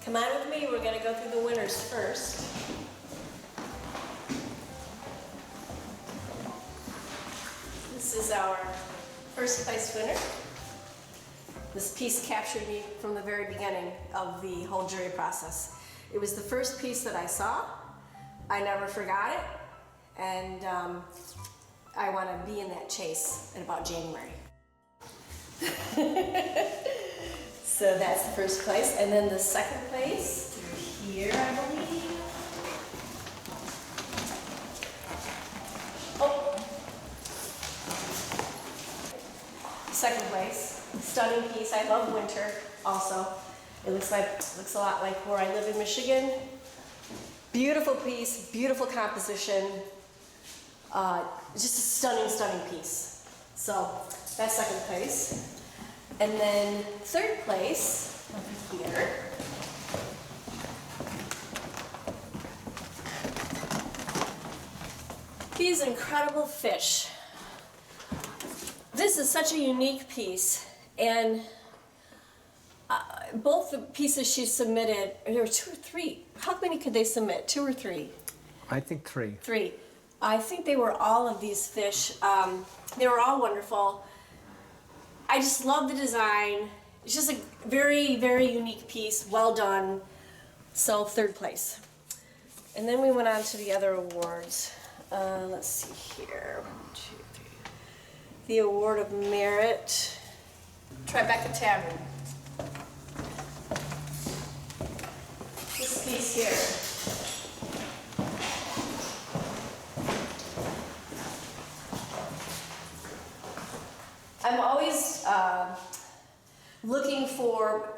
Come on with me, we're gonna go through the winners first. This is our first place winner. This piece captured me from the very beginning of the whole jury process. It was the first piece that I saw. I never forgot it, and I want to be in that chase in about January. So that's the first place, and then the second place through here, I believe. Oh, second place, stunning piece. I love winter also. It looks a lot like where I live in Michigan. Beautiful piece, beautiful composition. Just a stunning, stunning piece. So that's second place. And then third place, over here. These incredible fish. This is such a unique piece, and both the pieces she submitted, there were 2 or 3. How many could they submit? 2 or 3? I think 3. 3. I think they were all of these fish. They were all wonderful. I just love the design. It's just a very, very unique piece, well done. So third place. And then we went on to the other awards. Let's see here. 1, 2, 3. The Award of Merit, Tribeca Tavern. This piece here. I'm always looking for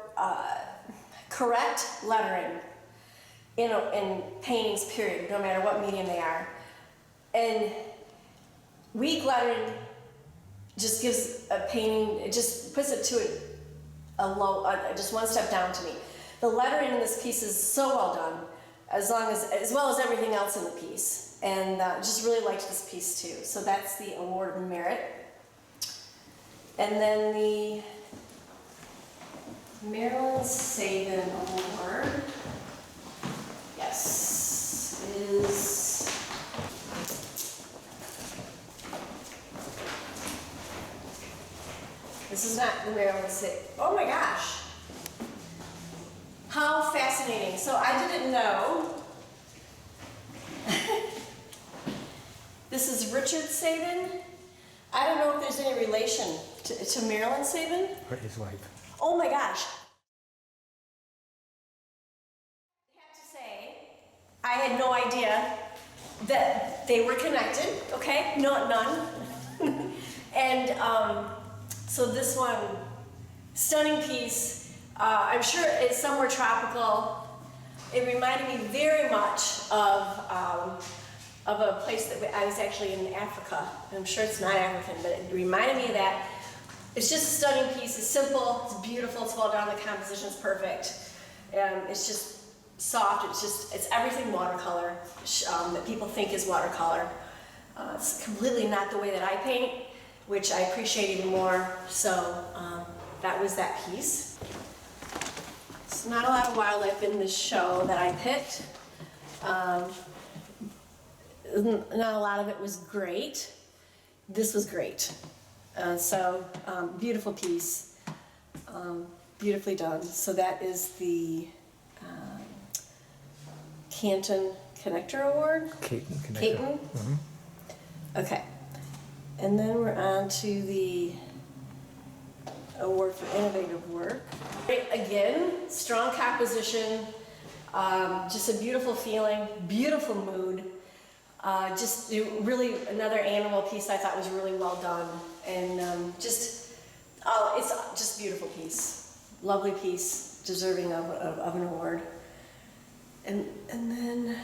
correct lettering in paintings, period, no matter what medium they are. And weak lettering just gives a painting, it just puts it to just one step down to me. The lettering in this piece is so well done, as well as everything else in the piece. And just really liked this piece too. So that's the Award of Merit. And then the Marilyn Saban Award, yes, is this is not the Marilyn Saban. Oh my gosh, how fascinating! So I didn't know. This is Richard Saban. I don't know if there's any relation to Marilyn Saban. Or his wife. Oh my gosh. I have to say, I had no idea that they were connected, okay? No, none. And so this one, stunning piece. I'm sure it's somewhere tropical. It reminded me very much of a place that I was actually in Africa. I'm sure it's not African, but it reminded me of that. It's just a stunning piece. It's simple, it's beautiful, it's well done, the composition's perfect. It's just soft, it's everything watercolor that people think is watercolor. It's completely not the way that I paint, which I appreciate even more. So that was that piece. It's not a lot of wildlife in this show that I picked. Not a lot of it was great. This was great. Beautiful piece, beautifully done. So that is the Canton Connector Award. Caton Connector. Caton? Mm-hmm. Okay. And then we're on to the Award for Innovative Work. Again, strong composition, just a beautiful feeling, beautiful mood. Just really another animal piece I thought was really well done, and it's just a beautiful piece, lovely piece, deserving of an award. And then,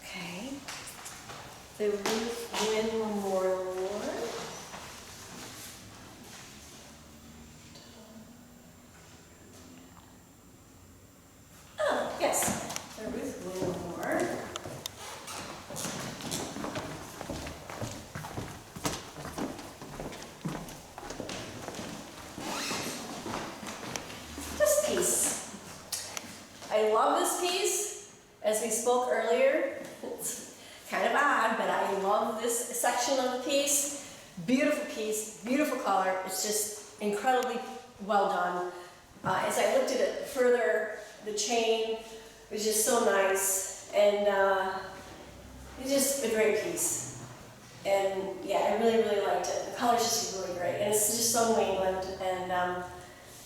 okay, the Ruth Wynn Memorial Award. Oh, yes, the Ruth Wynn Award. This piece. I love this piece. As we spoke earlier, it's kind of odd, but I love this section of the piece. Piece, beautiful color. It's just incredibly well done. As I looked at it further, the chain was just so nice, and it's just a great piece. And yeah, I really, really liked it. The color's just really great, and it's just so New England, and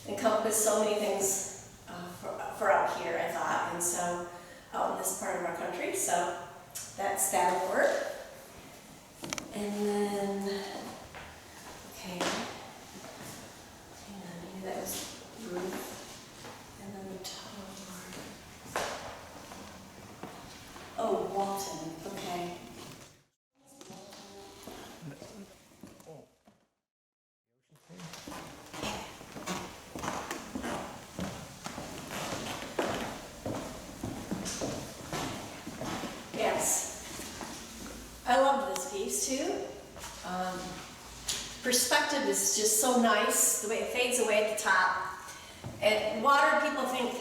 encompassed so many things for out here, I thought, and so out in this part of our country. So that's that award. And then, okay, hang on, maybe that was roof. And then the top award. Oh, Walton, okay. I love this piece too. Perspective is just so nice, the way it fades away at the top. And water, people think,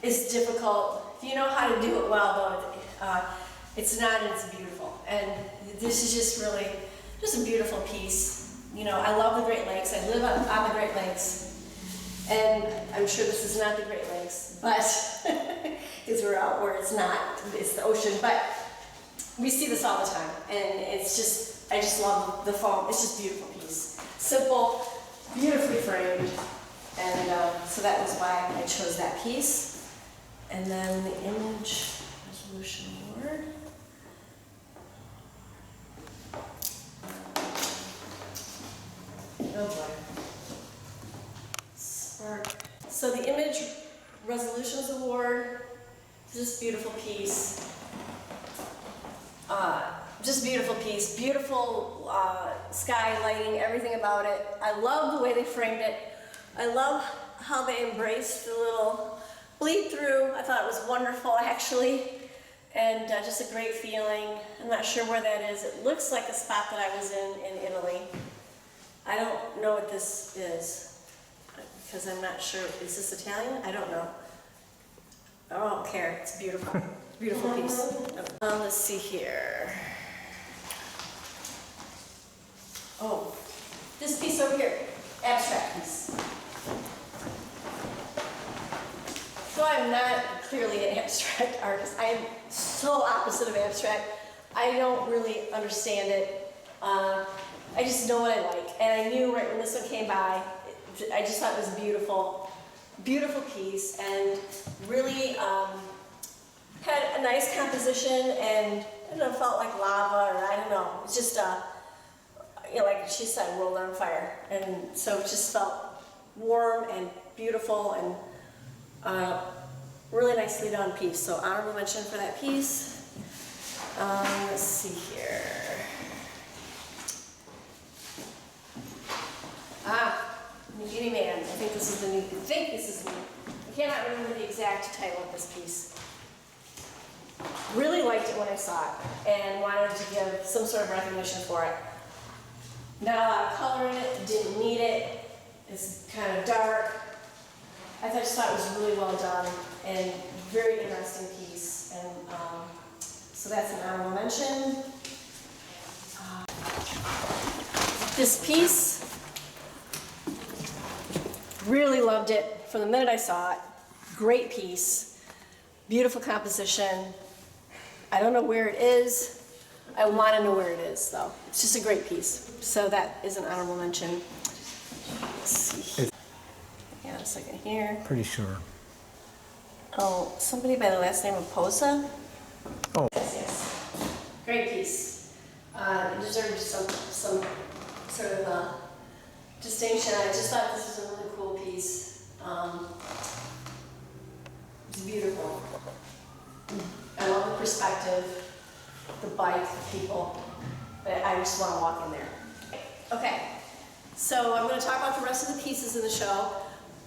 is difficult. If you know how to do it well, though, it's not, and it's beautiful. And this is just really, just a beautiful piece. You know, I love the Great Lakes. I live on the Great Lakes. And I'm sure this is not the Great Lakes, but, because we're out where it's not, it's the ocean. But we see this all the time, and it's just, I just love the foam. It's just a beautiful piece. Simple, beautifully framed, and so that was why I chose that piece. And then the image resolution award. Oh boy. Spark. So the image resolutions award, this beautiful piece. Just beautiful piece, beautiful sky lighting, everything about it. I love the way they framed it. I love how they embraced the little bleed through. I thought it was wonderful, actually, and just a great feeling. I'm not sure where that is. It looks like a spot that I was in Italy. I don't know what this is, because I'm not sure. Is this Italian? I don't know. I don't care. It's beautiful. Beautiful piece. Let's see here. Oh, this piece over here, abstract piece. So I'm not clearly an abstract artist. I am so opposite of abstract. I don't really understand it. I just know what I like. And I knew right when this one came by, I just thought it was beautiful. Beautiful piece, and really had a nice composition, and I don't know, felt like lava, or I don't know. It's just, you know, like she said, rolled on fire. And so it just felt warm and beautiful, and really nicely done piece. So honorable mention for that piece. Let's see here. Beauty Man. I think this is the new. I cannot remember the exact title of this piece. Really liked it when I saw it, and wanted to give some sort of recognition for it. Not a lot of color in it. Didn't need it. It's kind of dark. I just thought it was really well done and very interesting piece. And so that's an honorable mention. This piece. Really loved it from the minute I saw it. Great piece, beautiful composition. I don't know where it is. I want to know where it is, though. It's just a great piece. So that is an honorable mention. Let's see. Yeah, a second here. Pretty sure. Oh, somebody by the last name of Posa? Oh. Yes. Great piece. It deserved some sort of distinction. I just thought this was a really cool piece. It's beautiful. I love the perspective, the bike, the people. I just want to walk in there. Okay, so I'm going to talk about the rest of the pieces in the show.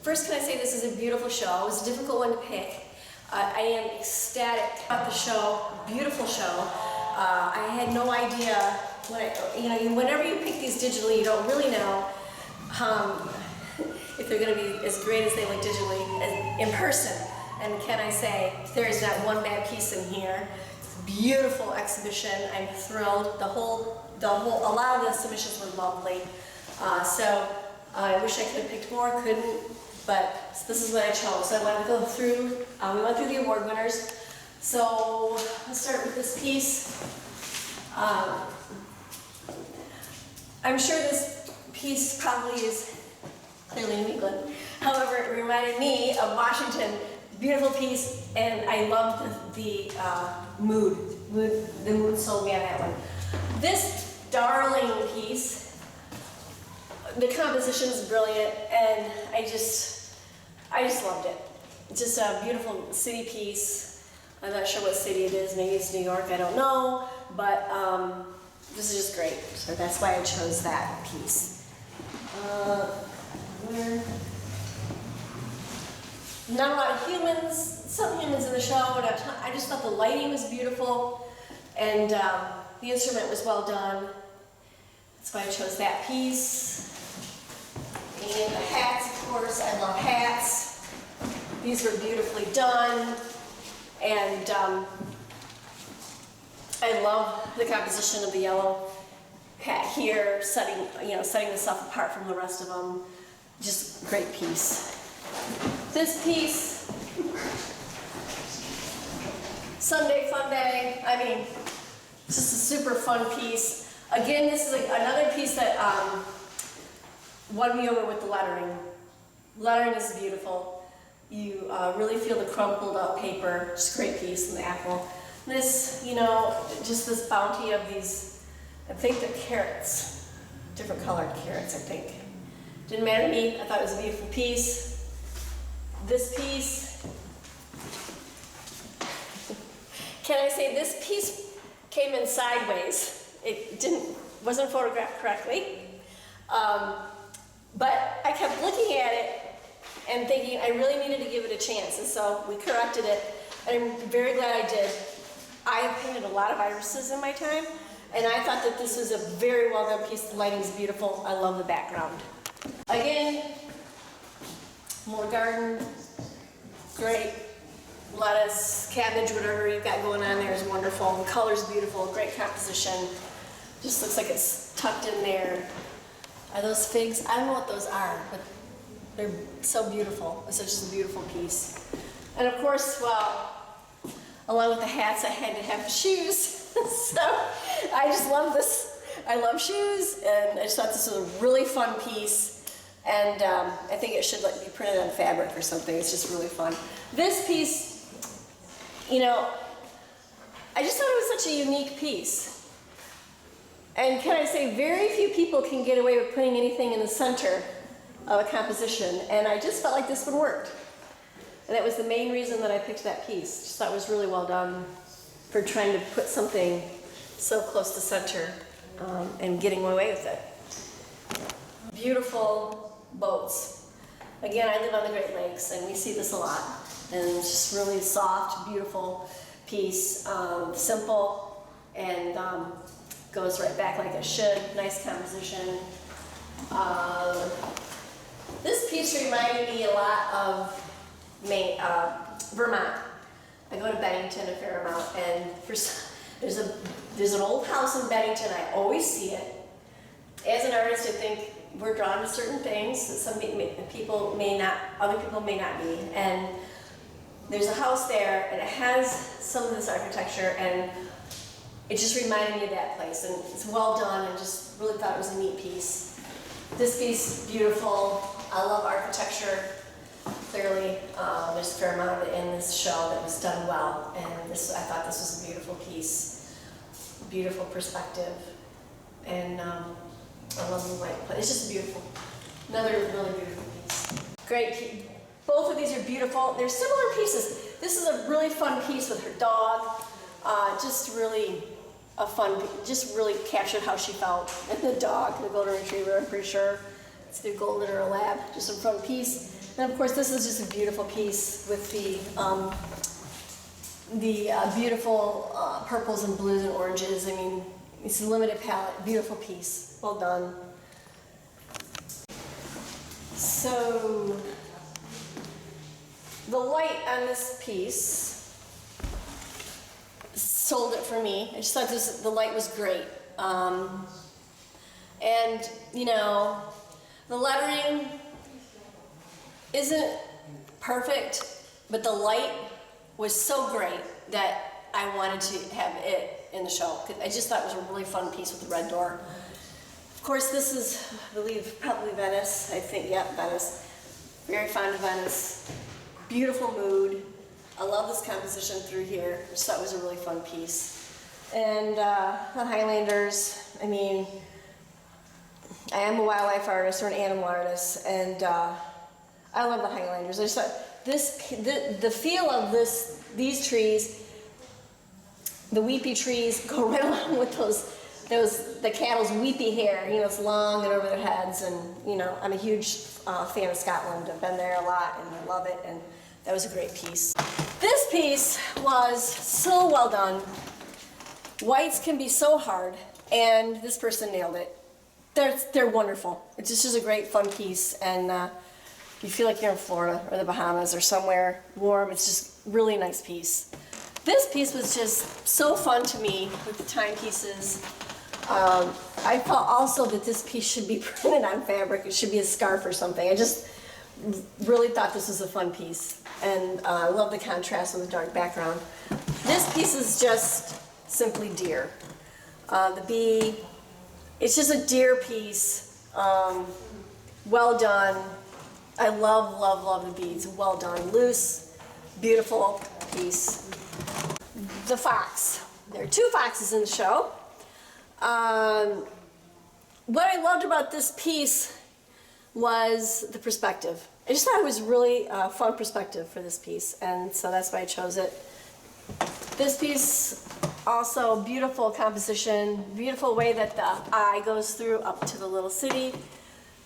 First, can I say this is a beautiful show. It was a difficult one to pick. I am ecstatic about the show. Beautiful show. I had no idea. Whenever you pick these digitally, you don't really know if they're going to be as great as they look digitally in person. and can I say, there's not one bad piece in here. It's a beautiful exhibition. I'm thrilled. A lot of the submissions were lovely. So I wish I could have picked more, couldn't, but this is what I chose. So I wanted to go through, we went through the award winners. So let's start with this piece. I'm sure this piece probably is clearly in England. However, it reminded me of Washington. Beautiful piece, and I loved the mood. The mood sold me on that one. This darling piece, the composition is brilliant, and I just loved it. It's just a beautiful city piece. I'm not sure what city it is. Maybe it's New York. I don't know, but this is just great. So that's why I chose that piece. Not a lot of humans, some humans in the show, and I just thought the lighting was beautiful, and the instrument was well done. That's why I chose that piece. And the hats, of course, I love hats. These were beautifully done, and I love the composition of the yellow hat here, setting the stuff apart from the rest of them. Just a great piece. This piece, Sunday Fun Day. I mean, it's just a super fun piece. Again, this is another piece that won me over with the lettering. Lettering is beautiful. You really feel the crumpled up paper. Just a great piece in the apple. This, just this bounty of these, I think they're carrots, different colored carrots, I think. Didn't matter to me. I thought it was a beautiful piece. This piece, can I say this piece came in sideways. It wasn't photographed correctly, but I kept looking at it and thinking I really needed to give it a chance, and so we corrected it, and I'm very glad I did. I have painted a lot of irises in my time, and I thought that this was a very well done piece. The lighting is beautiful. I love the background. Again, more garden, great. Lettuce, cabbage, whatever you've got going on there is wonderful. The color's beautiful, great composition. Just looks like it's tucked in there. Are those figs? I don't know what those are, but they're so beautiful. It's just a beautiful piece. And of course, well, along with the hats, I had to have shoes. So I just love this. I love shoes, and I just thought this was a really fun piece. And I think it should be printed on fabric or something. It's just really fun. This piece, I just thought it was such a unique piece. And can I say, very few people can get away with putting anything in the center of a composition. And I just felt like this one worked. And that was the main reason that I picked that piece. Just thought it was really well done for trying to put something so close to center and getting away with it. Beautiful boats. Again, I live on the Great Lakes, and we see this a lot. And it's just really soft, beautiful piece, simple, and goes right back like it should. Nice composition. This piece reminded me a lot of Vermont. I go to Bennington a fair amount, and there's an old house in Bennington. I always see it. As an artist, I think we're drawn to certain things that some people may not, other people may not be. And there's a house there, and it has some of this architecture, and it just reminded me of that place. And it's well done, and just really thought it was a neat piece. This piece, beautiful. I love architecture. Clearly, there's a fair amount of it in this show that was done well, and I thought this was a beautiful piece, beautiful perspective, and I love the light. It's just beautiful. Another really beautiful piece. Great. Both of these are beautiful. They're similar pieces. This is a really fun piece with her dog. Just really a fun. Just really captured how she felt, and the dog, the golden retriever. I'm pretty sure it's either golden or a lab. Just a fun piece. And of course, this is just a beautiful piece with the beautiful purples and blues and oranges. I mean, it's a limited palette. Beautiful piece. Well done. the light on this piece sold it for me. I just thought the light was great. And, you know, the lettering isn't perfect, but the light was so great that I wanted to have it in the show. I just thought it was a really fun piece with the red door. Of course, this is, I believe, probably Venice. I think, yeah, Venice. Very fond of Venice. Beautiful mood. I love this composition through here. I just thought it was a really fun piece. And the Highlanders, I mean, I am a wildlife artist or an animal artist, and I love the Highlanders. I just thought the feel of these trees, the weepy trees, go right along with the cattle's weepy hair. You know, it's long and over their heads, and you know, I'm a huge fan of Scotland. I've been there a lot, and I love it. And that was a great piece. This piece was so well done. Whites can be so hard, and this person nailed it. They're wonderful. It's just a great fun piece, and you feel like you're in Florida or the Bahamas or somewhere warm. It's just really nice piece. This piece was just so fun to me with the timepieces. I thought also that this piece should be printed on fabric. It should be a scarf or something. I just really thought this was a fun piece, and I love the contrast with the dark background. This piece is just simply deer. The bee, it's just a deer piece. Well done. I love, love, love the beads. Well done. Loose, beautiful piece. The fox. There are two foxes in the show. What I loved about this piece was the perspective. I just thought it was really fun perspective for this piece, and so that's why I chose it. This piece, also beautiful composition, beautiful way that the eye goes through up to the little city.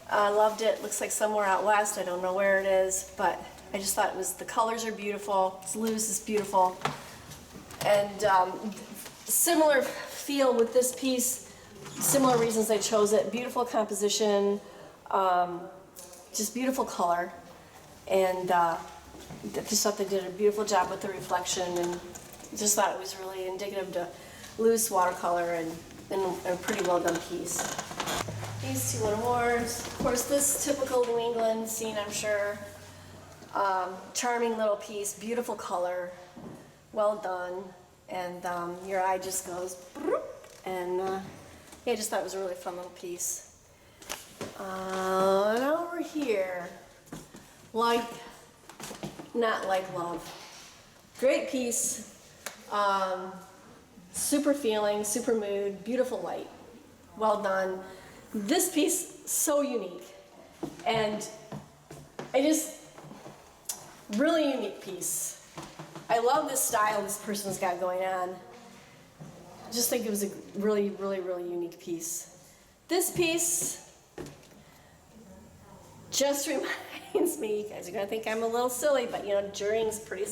I loved it. Looks like somewhere out west. I don't know where it is, but I just thought the colors are beautiful. It's loose, it's beautiful. And similar feel with this piece, similar reasons I chose it. Beautiful composition, just beautiful color. And just thought they did a beautiful job with the reflection, and just thought it was really indicative to loose watercolor and a pretty well done piece. These two won awards. Of course, this typical New England scene, I'm sure. Charming little piece, beautiful color, well done, and your eye just goes, and yeah, I just thought it was a really fun little piece. And over here, like, not like love. Great piece, super feeling, super mood, beautiful light, well done. This piece, so unique, and really unique piece. I love this style this person's got going on. I just think it was a really, really, really unique piece. This piece just reminds me, you guys are gonna think I'm a little silly, but you know, jurying's pretty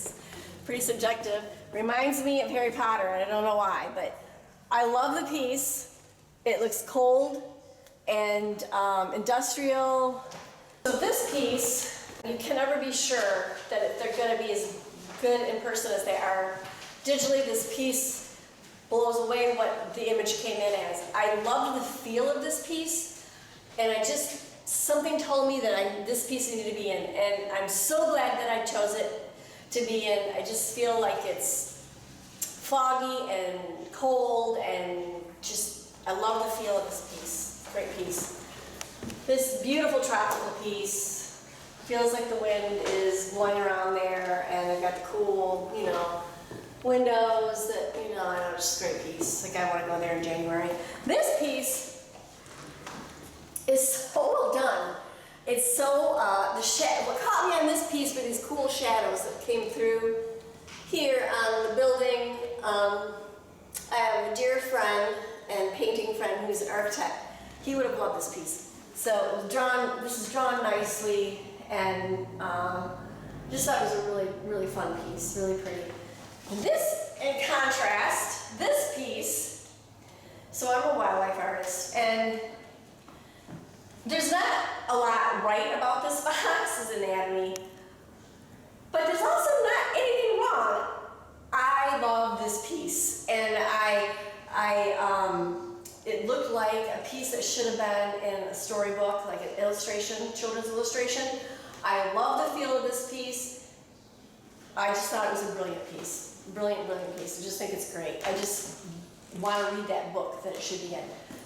subjective. Reminds me of Harry Potter, and I don't know why, but I love the piece. It looks cold and industrial. So this piece, you can never be sure that they're going to be as good in person as they are digitally. This piece blows away what the image came in as. I loved the feel of this piece, and something told me that this piece needed to be in, and I'm so glad that I chose it to be in. I just feel like it's foggy and cold, and I love the feel of this piece. Great piece. This beautiful tropical piece feels like the wind is blowing around there, and I've got the cool, you know, windows that, you know, I know, just a great piece. Like, I want to go there in January. This piece is so well done. It's so, what caught me on this piece were these cool shadows that came through here on the building. I have a dear friend and painting friend who's an architect. He would have loved this piece. So it was this is drawn nicely, and just thought it was a really, really fun piece, really pretty. And this, in contrast, this piece, so I'm a wildlife artist, and there's not a lot right about this box's anatomy, but there's like a piece that should have been in a storybook, like an illustration, children's illustration. I love the feel of this piece. I just thought it was a brilliant piece. Brilliant, brilliant piece. I just think it's great. I just want to read that book that it should be in.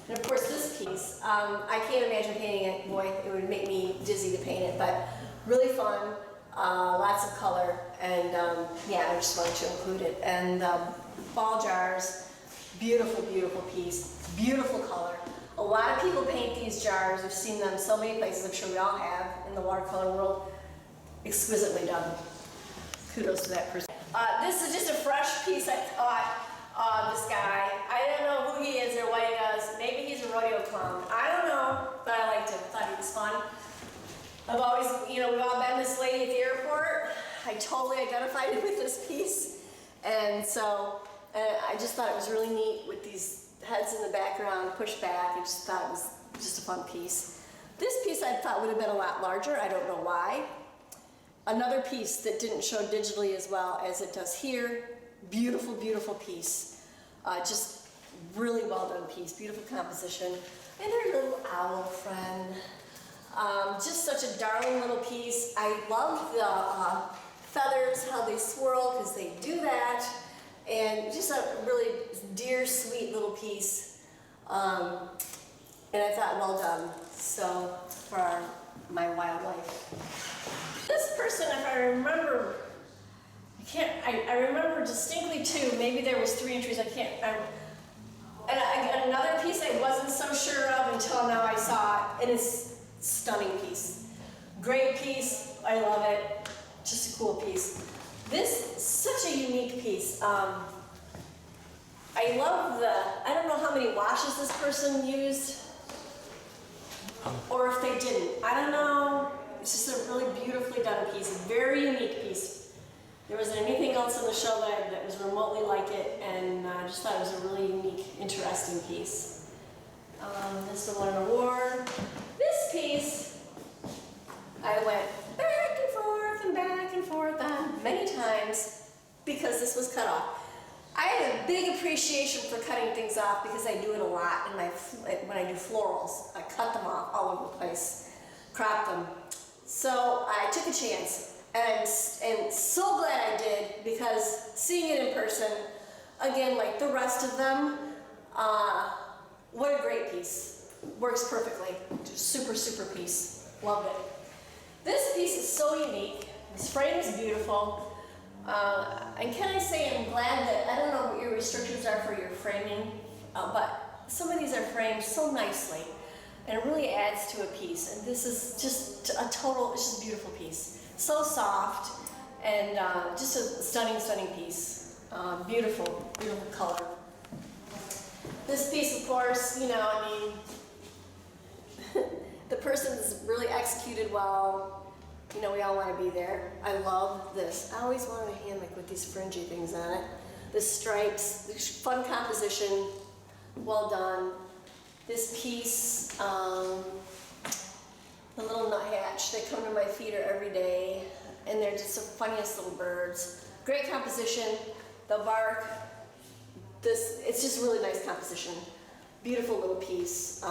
And of course this piece, I can't imagine painting it. Boy, it would make me dizzy to paint it, but really fun, lots of color, and yeah, I just wanted to include it. And ball jars, beautiful, beautiful piece, beautiful color. A lot of people paint these jars. We've seen them so many places, I'm sure we all have, in the watercolor world. Exquisitely done. Kudos to that person. This is just a fresh piece I thought. This guy, I don't know who he is or what he does. Maybe he's a rodeo clown. I don't know, but I liked him. Thought he was fun. I've always, you know, we've all met this lady at the airport. I totally identified with this piece. And so I just thought it was really neat with these heads in the background, pushed back. I just thought it was just a fun piece. This piece I thought would have been a lot larger. I don't know why. Another piece that didn't show digitally as well as it does here. Beautiful, beautiful piece. Just really well done piece. Beautiful composition. And their little owl friend. Just such a darling little piece. I love the feathers, how they swirl, because they do that. And just a really dear, sweet little piece. And I thought, well done. So, for my wildlife. This person, if I remember, I remember distinctly two, maybe there was 3 entries, and another piece I wasn't so sure of until now I saw it, and it's a stunning piece. Great piece, I love it, just a cool piece. This is such a unique piece. I love I don't know how many washes this person used, or if they didn't, I don't know. It's just a really beautifully done piece, a very unique piece. There wasn't anything else in the show that was remotely like it, and I just thought it was a really unique, interesting piece. This one won an award. This piece, I went back and forth on many times because this was cut off. I have a big appreciation for cutting things off because I do it a lot when I do florals. I cut them off all over the place, crop them. So I took a chance. And so glad I did, because seeing it in person, again, like the rest of them, what a great piece. Works perfectly. Just super, super piece. Loved it. This piece is so unique. This frame is beautiful. And can I say I'm glad that, I don't know what your restrictions are for your framing, but some of these are framed so nicely, and it really adds to a piece. And this is just a total, it's just a beautiful piece. So soft, and just a stunning, stunning piece. Beautiful, beautiful color. This piece, of course, you know, I mean, the person is really executed well. You know, we all want to be there. I love this. I always wanted a hammock with these fringy things on it. The stripes, the fun composition, well done. This piece, the little nuthatch, they come to my feeder every day, and they're just the funniest little birds. Great composition, the bark, it's just really nice composition. Beautiful little piece.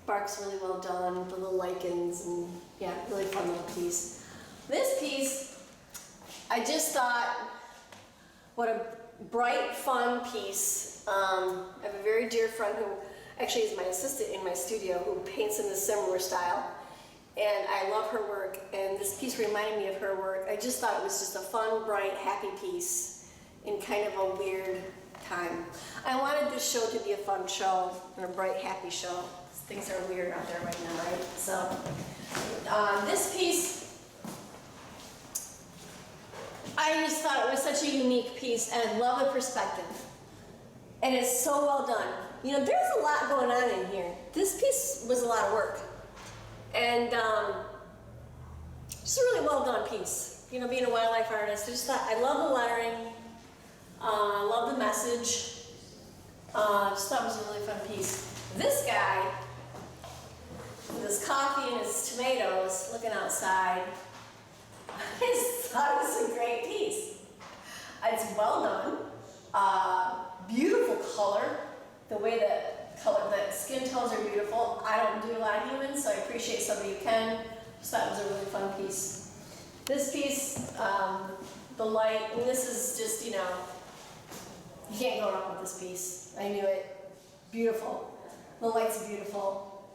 Bark's really well done, the little lichens, and yeah, really fun little piece. This piece, I just thought, what a bright, fun piece. I have a very dear friend who actually is my assistant in my studio who paints in a similar style. And I love her work, and this piece reminded me of her work. I just thought it was just a fun, bright, happy piece in kind of a weird time. I wanted this show to be a fun show and a bright, happy show. Things are weird out there right now, right? So, this piece, I just thought it was such a unique piece, and I love the perspective. And it's so well done. You know, there's a lot going on in here. This piece was a lot of work. And just a really well done piece. You know, being a wildlife artist, I just thought, I love the lettering, I love the message. Just thought it was a really fun piece. This guy, with his coffee and his tomatoes, looking outside, I just thought it was a great piece. It's well done, beautiful color, the way the skin tones are beautiful. I don't do a lot of humans, so I appreciate somebody who can. Just thought it was a really fun piece. This piece, the light, and this is just, you know, you can't go wrong with this piece. I knew it. Beautiful. The light's beautiful.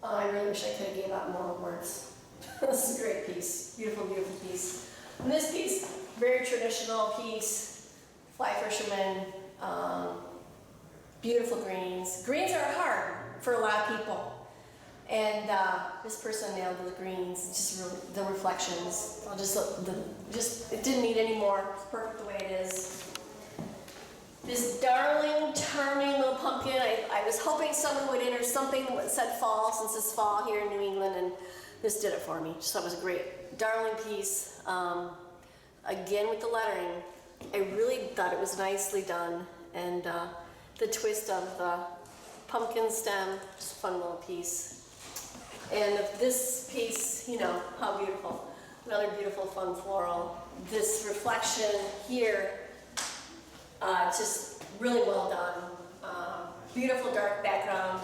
I really wish I could have gave out more words. This is a great piece. Beautiful, beautiful piece. And this piece, very traditional piece. Fly fisherman. Beautiful greens. Greens are hard for a lot of people. And this person nailed the greens, just really, the reflections. It didn't need any more. It's perfect the way it is. This darling, charming little pumpkin. I was hoping someone would enter something that said fall, since it's fall here in New England, and this did it for me. Just thought it was a great, darling piece. Again with the lettering, I really thought it was nicely done, and the twist of the pumpkin stem, just a fun little piece. And this piece, you know, how beautiful. Another beautiful, fun floral. This reflection here, just really well done. Beautiful dark background.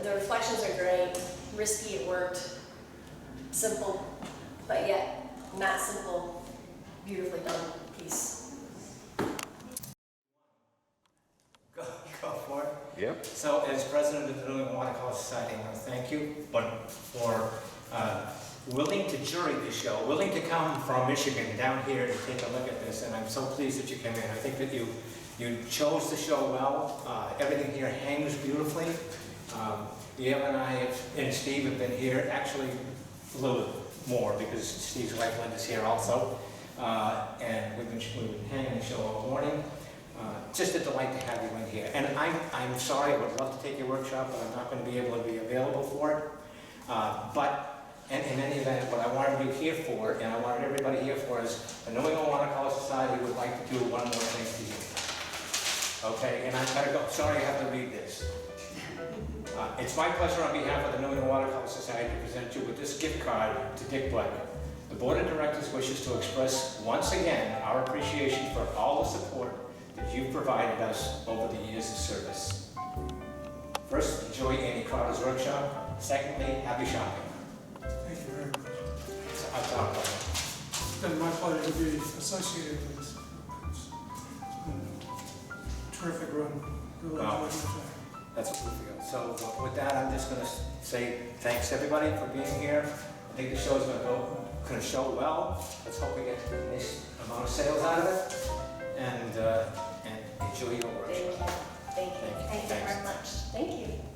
The reflections are great. Risky, it worked. Simple, but yet not simple. Beautifully done piece. Go for it. Yep. So, as president of the New England Watercolor Society, I want to thank you for willing to jury the show, willing to come from Michigan down here to take a look at this, and I'm so pleased that you came in. I think that you chose the show well. Everything here hangs beautifully. Yale and I and Steve have been here, actually a little more because Steve's wife Linda's here also, and we've been hanging the show all morning. Just a delight to have you in here. And I'm sorry, I would love to take your workshop, but I'm not going to be able to be available for it. But in any event, what I wanted you here for, and I wanted everybody here for, is the New England Watercolor Society would like to do one more thing to you. Okay, and I've got to go. Sorry, I have to read this. It's my pleasure on behalf of the New England Watercolor Society to present you with this gift card to Dick Blake. The Board of Directors wishes to express once again our appreciation for all the support that you've provided us over the years of service. First, enjoy Anni Crouter's workshop. Secondly, happy shopping. Thank you very much. It's our pleasure. It's been my pleasure to be associated with this. It's been a terrific run. Really Wow. enjoyed it. That's what we feel. So with that, I'm just going to say thanks everybody for being here. I think the show's going to show well. Let's hope we get a nice amount of sales out of it. And enjoy your workshop. Thank you. Thank you. Thank you very much. Thank you.